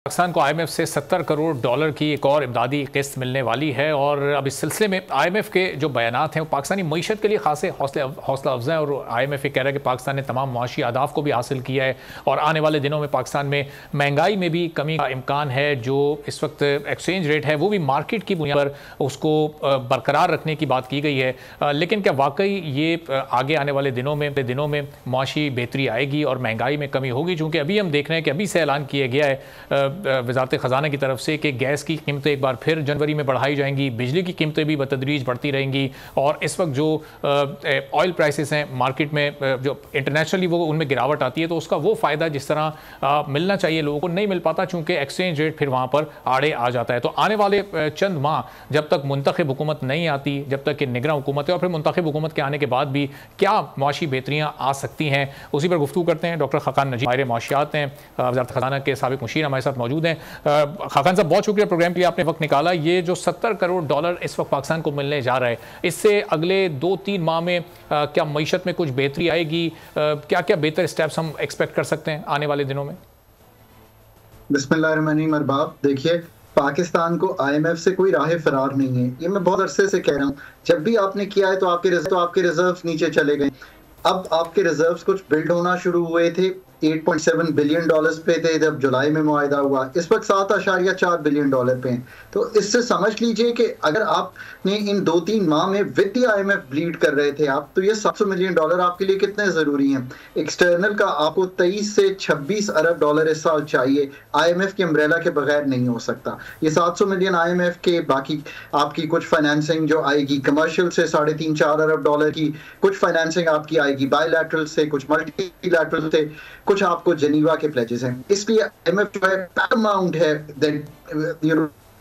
पाकिस्तान को आईएमएफ से 70 करोड़ डॉलर की एक और इमदादी किस्त मिलने वाली है और अब इस सिलसिले में आईएमएफ के जो बयानात हैं वो पाकिस्तानी मईशत के लिए खासे हौसला अफजा है और आईएमएफ ये कह रहा है कि पाकिस्तान ने तमाम मुआशी अहदाफ को भी हासिल किया है और आने वाले दिनों में पाकिस्तान में महंगाई में भी कमी का इम्कान है। जो इस वक्त एक्सचेंज रेट है वो भी मार्केट की बुनियाद पर उसको बरकरार रखने की बात की गई है, लेकिन क्या वाकई ये आगे आने वाले दिनों में मुआशी बेहतरी आएगी और महंगाई में कमी होगी? चूँकि अभी हम देख रहे हैं कि अभी से ऐलान किया गया है वजारत ख़जाना की तरफ से कि गैस की कीमतें एक बार फिर जनवरी में बढ़ाई जाएंगी, बिजली की कीमतें भी बतदरीज बढ़ती रहेंगी और इस वक्त जो ऑयल प्राइसेस हैं मार्केट में जो इंटरनेशनली वो उनमें गिरावट आती है तो उसका वो फ़ायदा जिस तरह मिलना चाहिए लोगों को नहीं मिल पाता चूँकि एक्सचेंज रेट फिर वहाँ पर आड़े आ जाता है। तो आने वाले चंद माह जब तक मुंतखब हुकूमत नहीं आती, जब तक कि निगरान हुकूमत है और फिर मुंतखब हुकूमत के आने के बाद भी क्या मुआशी बेहतरियाँ आ सकती हैं, उसी पर गुफ्तगू करते हैं। डॉक्टर खाकान नजीब माहिर मुआशियात हैं, वजारत ख़जाना के साबिक़ मुशीर हमारे साथ मौजूद हैं। खाकान साहब बहुत शुक्रिया प्रोग्राम के लिए आपने वक्त निकाला। ये जो 70 करोड़ डॉलर इस वक्त पाकिस्तान को मिलने जा रहा है, इससे अगले 2-3 माह में क्या मईशत में कुछ बेहतरी आएगी? क्या क्या बेहतर स्टेप्स हम एक्सपेक्ट कर सकते हैं आने वाले दिनों में? बिस्मिल्लाहिर्रहमानिर्रहीम। अरबाब, देखिए, पाकिस्तान को आईएमएफ से कोई राह फरार नहीं है। ये मैं बहुत अरसे से कह रहा हूँ। जब भी आपने किया है तो आपके रिजर्व्स नीचे चले गए। अब आपके रिजर्व्स कुछ बिल्ड होना शुरू हुए थे, 8.7 बिलियन डॉलर्स पे थे जब जुलाई में मुआहिदा हुआ, इस वक्त 7.4 बिलियन डॉलर पे हैं। तो इससे समझ लीजिए कि अगर आपने इन 2-3 माह में विद द आईएमएफ ब्लीड कर रहे थे आप, तो ये 700 मिलियन डॉलर आपके लिए कितने जरूरी हैं। एक्सटर्नल का आपको 23 से 26 अरब डॉलर इस साल चाहिए, आईएमएफ के अम्ब्रेला के बगैर नहीं हो सकता। ये 700 मिलियन आईएमएफ के, बाकी आपकी कुछ फाइनेंसिंग जो आएगी कमर्शियल से 3.5-4 अरब डॉलर की, कुछ फाइनेंसिंग आपकी आएगी बायलैटरल से, कुछ मल्टीलैटरल से, कुछ आपको जेनीवा के प्लेजेस हैं। इसलिए आईएमएफ जो है पैरामाउंट है दैट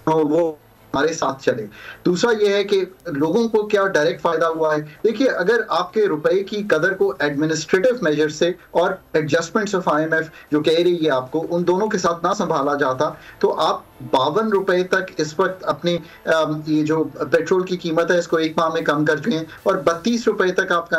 वो हमारे साथ चले। दूसरा ये है कि लोगों को क्या डायरेक्ट फायदा हुआ है। देखिए, अगर आपके रुपए की कदर को एडमिनिस्ट्रेटिव मेजर से और एडजस्टमेंट्स ऑफ आईएमएफ जो कह रही है आपको, उन दोनों के साथ ना संभाला जाता तो आप 52 रुपए तक इस वक्त अपने ये जो पेट्रोल की कीमत है इसको एक माह में कम कर चुके हैं और 32 रुपए तक आप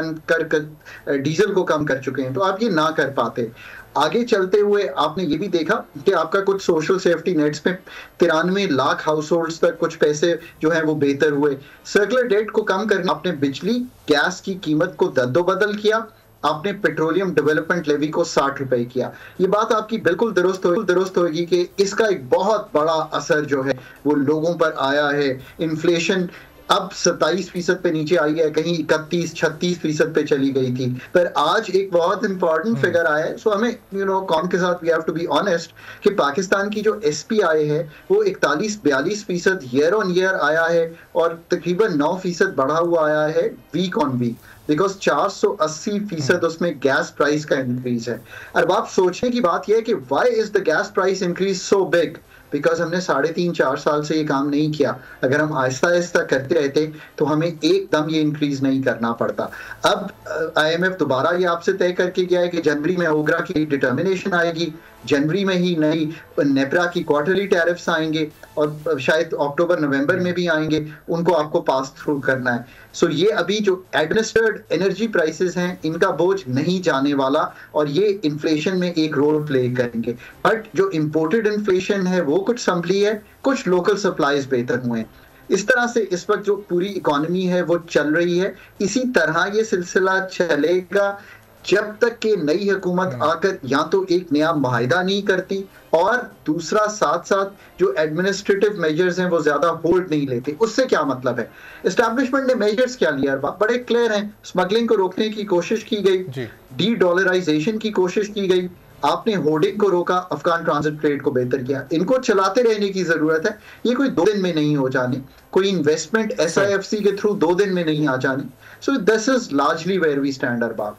डीजल को कम कर चुके हैं। तो आप ये ना कर पाते। आगे चलते हुए आपने ये भी देखा कि आपका कुछ सोशल सेफ्टी नेट्स में 93 लाख हाउस होल्ड्स तक कुछ पैसे जो हैं वो बेहतर हुए। सर्कुलर डेट को कम करना, आपने बिजली गैस की कीमत को दद्दोबदल किया, आपने पेट्रोलियम डेवलपमेंट लेवी को 60 रुपए किया। ये बात आपकी बिल्कुल दुरुस्त होगी कि इसका एक बहुत बड़ा असर जो है वो लोगों पर आया है। इन्फ्लेशन अब 27% पे नीचे आई है, कहीं 31-36% पे चली गई थी, पर आज एक बहुत इंपॉर्टेंट फिगर आया है। सो हमें कौम के साथ we have to be honest कि पाकिस्तान की जो एसपीआई है वो 41-42% ईयर ऑन ईयर आया है और तकरीबन 9% बढ़ा हुआ आया है वीक ऑन वीक, बिकॉज 480% उसमें गैस प्राइस का इंक्रीज है। अब आप सोचने की बात यह है कि why is the gas price increase so big? Because हमने 3.5-4 साल से ये काम नहीं किया। अगर हम आहिस्ता आहिस्ता करते रहते तो हमें एकदम ये इंक्रीज नहीं करना पड़ता। अब आईएमएफ दोबारा ये आपसे तय करके गया है कि जनवरी में ओगरा की डिटर्मिनेशन आएगी, जनवरी में ही नई नेपरा की क्वार्टरली टैरिफ्स आएंगे और शायद अक्टूबर नवंबर में भी आएंगे, उनको आपको पास थ्रू करना है। सो ये अभी जो एडमिनिस्ट्रेड एनर्जी प्राइसेस हैं इनका बोझ नहीं जाने वाला और ये इन्फ्लेशन में एक रोल प्ले करेंगे। बट जो इंपोर्टेड इन्फ्लेशन है वो कुछ संभली है, कुछ लोकल सप्लाईज बेहतर हुए हैं। इस तरह से इस वक्त जो पूरी इकोनॉमी है वो चल रही है। इसी तरह ये सिलसिला चलेगा जब तक कि नई हुकूमत आकर या तो एक नया मुआहिदा नहीं करती और दूसरा साथ साथ जो एडमिनिस्ट्रेटिव मेजर्स हैं वो ज्यादा होल्ड नहीं लेते। उससे क्या मतलब है? एस्टैब्लिशमेंट ने मेजर्स क्या लिया बड़े क्लियर हैं। स्मगलिंग को रोकने की कोशिश की गई, डी डॉलराइजेशन की कोशिश की गई, आपने होर्डिंग को रोका, अफगान ट्रांजिट ट्रेड को बेहतर किया। इनको चलाते रहने की जरूरत है। ये कोई 2 दिन में नहीं हो जाने, कोई इन्वेस्टमेंट SIFC के थ्रू 2 दिन में नहीं आ जाने। So this is largely where we stand Arbab.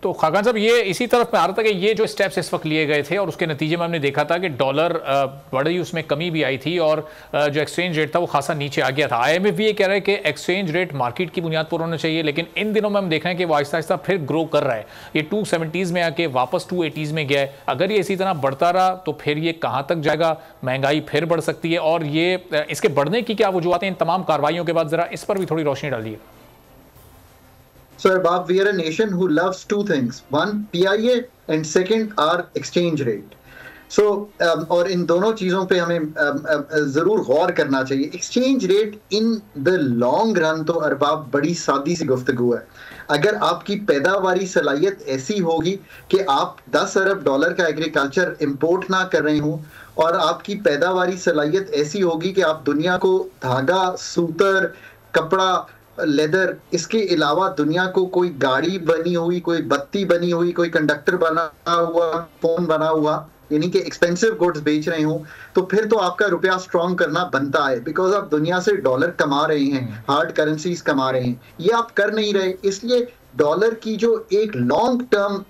तो खाकान साहब, ये इसी तरफ में आ रहा था कि ये जो स्टेप्स इस वक्त लिए गए थे और उसके नतीजे में हमने देखा था कि डॉलर बड़ी उसमें कमी भी आई थी और जो एक्सचेंज रेट था वो खासा नीचे आ गया था। आईएमएफ भी ये कह रहा है कि एक्सचेंज रेट मार्केट की बुनियाद पर होना चाहिए, लेकिन इन दिनों में हम देख रहे हैं कि वो आहिस्ता आहिस्ता फिर ग्रो कर रहा है। ये 270s में आके वापस 280s में गया है। अगर ये इसी तरह बढ़ता रहा तो फिर ये कहाँ तक जाएगा? महंगाई फिर बढ़ सकती है और ये इसके बढ़ने की क्या वजूहत हैं इन तमाम कार्रवाइयों के बाद? जरा इस पर भी थोड़ी रोशनी डालिए। So, Bob, we are a nation who loves 2 things. One, PIA, and second, our exchange rate. सो और इन दोनों चीज़ों पे हमें ज़रूर गौर करना चाहिए। Exchange rate in the long run तो अरबाब बड़ी सादी सी गुफ्तगू है। अगर आपकी पैदावारी सलाहियत ऐसी होगी कि आप 10 अरब डॉलर का एग्रीकल्चर इंपोर्ट ना कर रहे हो, और आपकी पैदावारी सलाहियत ऐसी होगी कि आप दुनिया को धागा, सूतर, कपड़ा, लेदर, इसके अलावा दुनिया को कोई गाड़ी बनी हुई, कोई बत्ती बनी हुई, कोई कंडक्टर बना हुआ, फोन बना हुआ, यानी कि एक्सपेंसिव गुड्स बेच रहे हो, तो फिर तो आपका रुपया स्ट्रॉन्ग करना बनता है, बिकॉज आप दुनिया से डॉलर कमा रहे हैं, हार्ड करेंसीज कमा रहे हैं। ये आप कर नहीं रहे, इसलिए डॉलर की जो एक लॉन्ग टर्म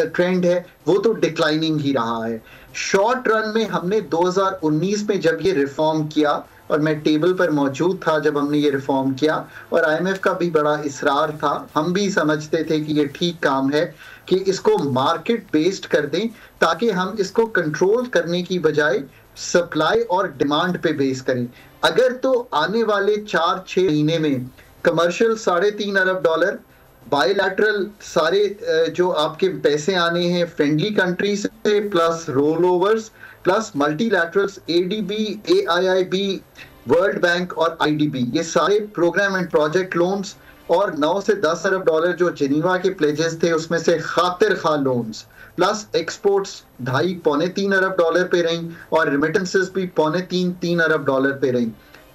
ट्रेंड है वो तो डिक्लाइनिंग ही रहा है। शॉर्ट रन में हमने 2019 में जब ये रिफॉर्म किया, और मैं टेबल पर मौजूद था जब हमने ये रिफॉर्म किया, और आईएमएफ का भी बड़ा इसरार था, हम भी समझते थे कि ये ठीक काम है कि इसको मार्केट बेस्ड कर दें, ताकि हम इसको कंट्रोल करने की बजाय सप्लाई और डिमांड पे बेस करें। अगर तो आने वाले 4-6 महीने में कमर्शियल $3.5 अरब, बायलैटरल सारे जो आपके पैसे आने हैं फ्रेंडली कंट्री से, plus rollovers, plus multilaterals, ADB, AIIB, World Bank और आईडीबी, ये सारे प्रोग्राम एंड प्रोजेक्ट लोन्स, और 9 से 10 अरब डॉलर जो जिनीवा के प्लेजेस थे उसमें से खातिर खा लोन्स, प्लस एक्सपोर्ट्स 2.5-3 अरब डॉलर पे रही, और रिमिटेंसेस भी 2.5-3 अरब डॉलर पे रही।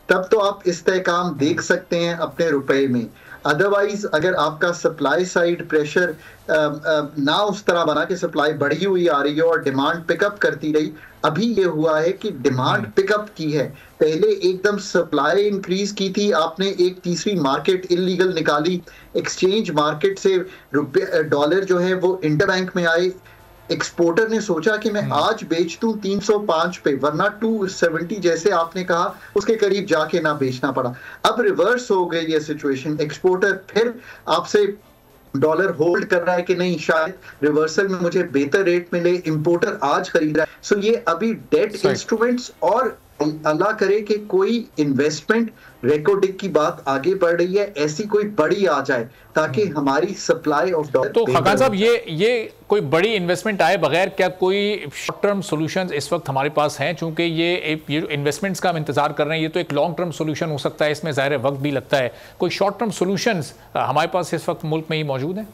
तब तो आप इस्तेहकाम देख सकते हैं अपने रुपए में। अदरवाइज अगर आपका सप्लाई साइड प्रेशर ना उस तरह बना कि सप्लाई बढ़ी हुई आ रही है और डिमांड पिकअप करती रही, अभी ये हुआ है कि डिमांड पिकअप की है, पहले एकदम सप्लाई इंक्रीज की थी, आपने एक तीसरी मार्केट इलीगल निकाली, एक्सचेंज मार्केट से डॉलर जो है वो इंटरबैंक में आए, एक्सपोर्टर ने सोचा कि मैं आज बेच दूं 305 पे, वरना 270 जैसे आपने कहा उसके करीब जाके ना बेचना पड़ा। अब रिवर्स हो गई ये सिचुएशन, एक्सपोर्टर फिर आपसे डॉलर होल्ड कर रहा है कि नहीं शायद रिवर्सल में मुझे बेहतर रेट मिले, इंपोर्टर आज खरीद रहा है। सो ये अभी डेट इंस्ट्रूमेंट्स, और अल्लाह करे कि कोई इन्वेस्टमेंट रेकोर्डिंग की बात आगे बढ़ रही है, ऐसी कोई बड़ी आ जाए ताकि हमारी सप्लाई ऑफ डॉलर। तो खाकान साहब, ये कोई बड़ी इन्वेस्टमेंट आए बगैर क्या कोई शॉर्ट टर्म सॉल्यूशंस इस वक्त हमारे पास हैं? चूंकि ये इन्वेस्टमेंट्स का हम इंतजार कर रहे हैं, ये तो एक लॉन्ग टर्म सॉल्यूशन हो सकता है, इसमें ज़ाहिर वक्त भी लगता है। कोई शॉर्ट टर्म सॉल्यूशंस हमारे पास इस वक्त मुल्क में ही मौजूद हैं?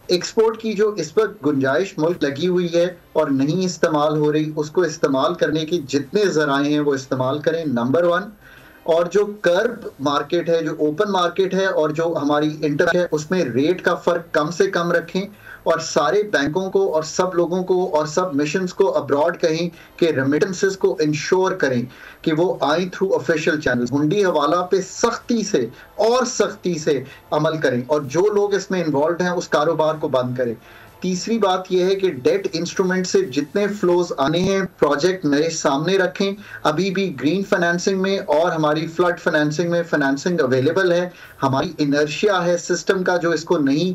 एक्सपोर्ट की जो इस वक्त गुंजाइश मुल्क लगी हुई है और नहीं इस्तेमाल हो रही, उसको इस्तेमाल करने की जितने जराए हैं वो इस्तेमाल करें, नंबर 1। और जो कर्ब मार्केट है, जो ओपन मार्केट है और जो हमारी इंटर है, उसमें रेट का फर्क कम से कम रखें, और सारे बैंकों को और सब लोगों को और सब मिशंस को अब्रॉड कहें कि रेमिटेंसेस को इंश्योर करें कि वो आए थ्रू ऑफिशियल चैनल्स, हुंडी हवाला पे सख्ती से अमल करें, और जो लोग इसमें इन्वॉल्व हैं उस कारोबार को बंद करें। तीसरी बात यह है कि डेट इंस्ट्रूमेंट से जितने फ्लोज आने हैं प्रोजेक्ट नए सामने रखें। अभी भी ग्रीन फाइनेंसिंग में और हमारी फ्लड फाइनेंसिंग में फाइनेंसिंग अवेलेबल है, हमारी इनर्शिया है सिस्टम का जो इसको नहीं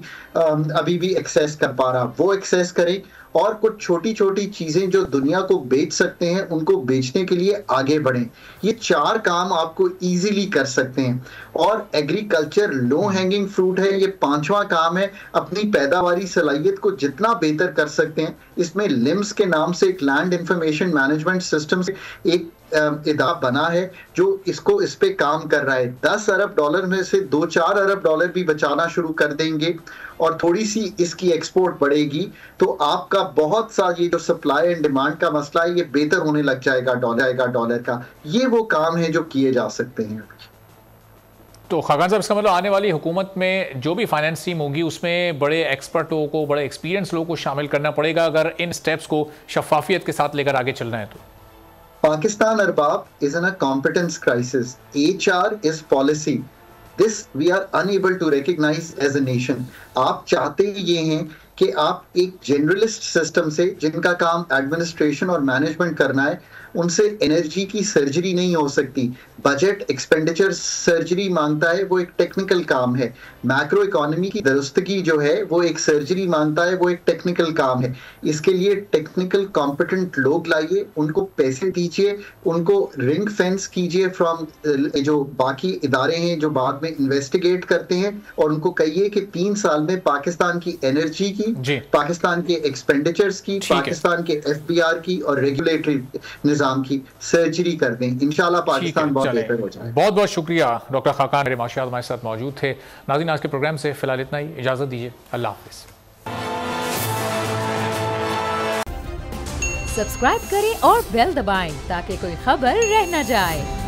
अभी भी एक्सेस कर पा रहा, वो एक्सेस करें, और कुछ छोटी छोटी चीजें जो दुनिया को बेच सकते हैं उनको बेचने के लिए आगे बढ़ें। ये 4 काम आपको इजीली कर सकते हैं, और एग्रीकल्चर लो हैंगिंग फ्रूट है। ये 5वां काम है, अपनी पैदावारी सलाहियत को जितना बेहतर कर सकते हैं। इसमें लिम्स के नाम से एक लैंड इंफॉर्मेशन मैनेजमेंट सिस्टम से एक इदारा बना है जो इसको इस पे काम कर रहा है। 10 अरब डॉलर में से 2-4 अरब डॉलर भी बचाना शुरू कर देंगे और थोड़ी सी इसकी एक्सपोर्ट बढ़ेगी, तो आपका बहुत सा ये जो सप्लाई एंड डिमांड का मसला है ये बेहतर होने लग जाएगा डॉलर का। ये वो काम है जो किए जा सकते हैं। तो खाकान साहब, इसका मतलब आने वाली हुकूमत में जो भी फाइनेंस टीम होगी उसमें बड़े एक्सपर्टों को, बड़े एक्सपीरियंस लोगों को शामिल करना पड़ेगा अगर इन स्टेप्स को शफाफियत के साथ लेकर आगे चलना है तो। Pakistan Arbab is in a competence crisis. HR is policy. This we are unable to recognize as a nation. आप चाहते ये हैं कि आप एक जनरलिस्ट सिस्टम से, जिनका काम एडमिनिस्ट्रेशन और मैनेजमेंट करना है, उनसे एनर्जी की सर्जरी नहीं हो सकती। बजट एक्सपेंडिचर सर्जरी मांगता है, वो एक टेक्निकल काम है। मैक्रो इकोनॉमी की दुरुस्तगी जो है वो एक सर्जरी मांगता है, वो एक टेक्निकल काम है। इसके लिए टेक्निकल कॉम्पिटेंट लोग लाइए, उनको पैसे दीजिए, उनको रिंग फेंस कीजिए फ्रॉम जो बाकी इदारे हैं जो बाद में इन्वेस्टिगेट करते हैं, और उनको कहिए कि 3 साल में पाकिस्तान की एनर्जी की की, पाकिस्तान के एक्सपेंडिचर्स की, पाकिस्तान के FBI की और रेगुलेटरी निज़ाम की सर्जरी कर दें। इंशाल्लाह पाकिस्तान बहुत बेहतर हो जाए। बहुत बहुत शुक्रिया डॉक्टर खाकान, मेरे माशाअल्लाह हमारे साथ मौजूद थे। नाज़रीन, आज के प्रोग्राम से फिलहाल इतना ही, इजाज़त दीजिए, अल्लाह हाफ़िज़। सब्सक्राइब करें और बेल दबाएं ताकि कोई खबर रह न जाए।